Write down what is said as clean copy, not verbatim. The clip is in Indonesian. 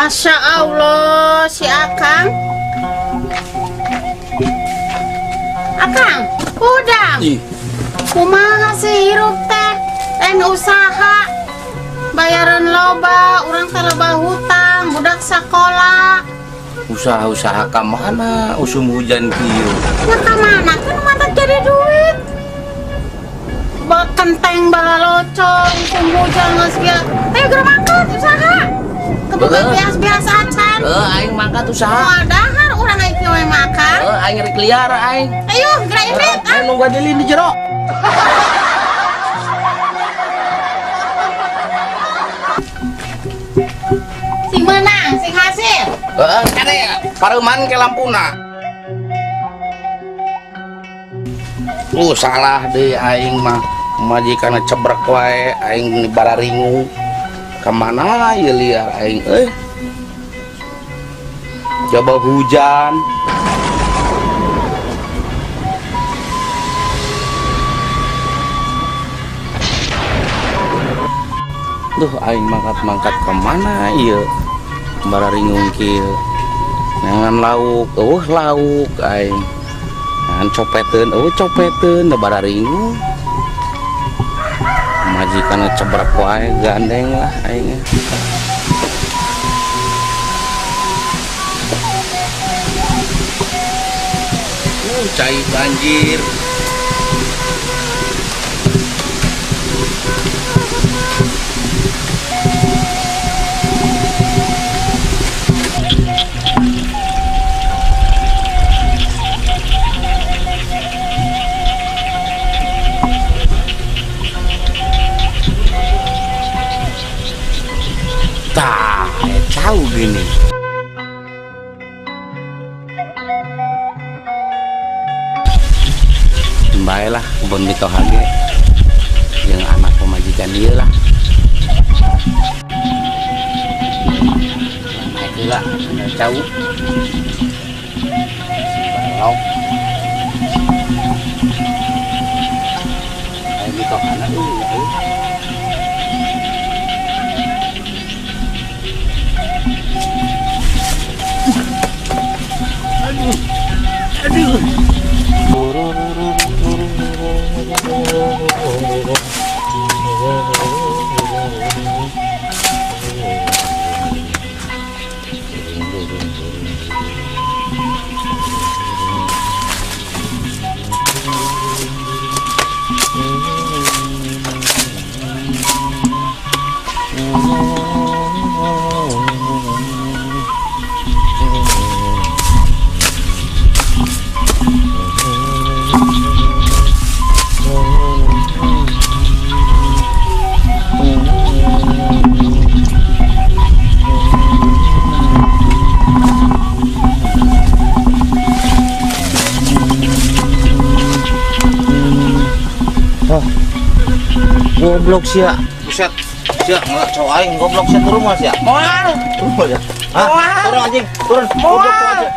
Masya Allah, si Akang. Akang, udang. Kumaha sih hirup teh? Usaha. Bayaran loba, orang loba hutang, budak sekolah. Usaha-usaha ka mana usum hujan kieu? Ya ka mana? Kan mata jadi duit. Kenteng bala locong, usum hujan geus bieu. Ayo geura mangkat usaha. Kebuka biasa-biasa acan. Aing mangkat usaha. Moal dahar urang aing we makan. Aing rek liar aing. Ayo, geura irit. Aing nunggu dilin di jero. Sing menang, sing hasil. Kade pareuman ke lampuna. Salah deh aing mah majikan cebrek wae aing bararingu. Kemana ya liar aing coba hujan. Duh aing mangkat-mangkat kemana ya bararingung kieu nangan lauk lauk aing nangan copeteun da bararingung majikan cebrek wae gandeng lah aing. Cai banjir. Tahu gini. Baiklah kebun mitohage yang anak pemajikan dia lah. Naik lah, jauh. Balok. Ayo mitohana dulu. Aduh. Goblok sia. Buset. Sia ngelak cowok aing goblok sia turun mah sia. Moal. Turun aja. Hah? Turun anjing. Turun. Goblok aja.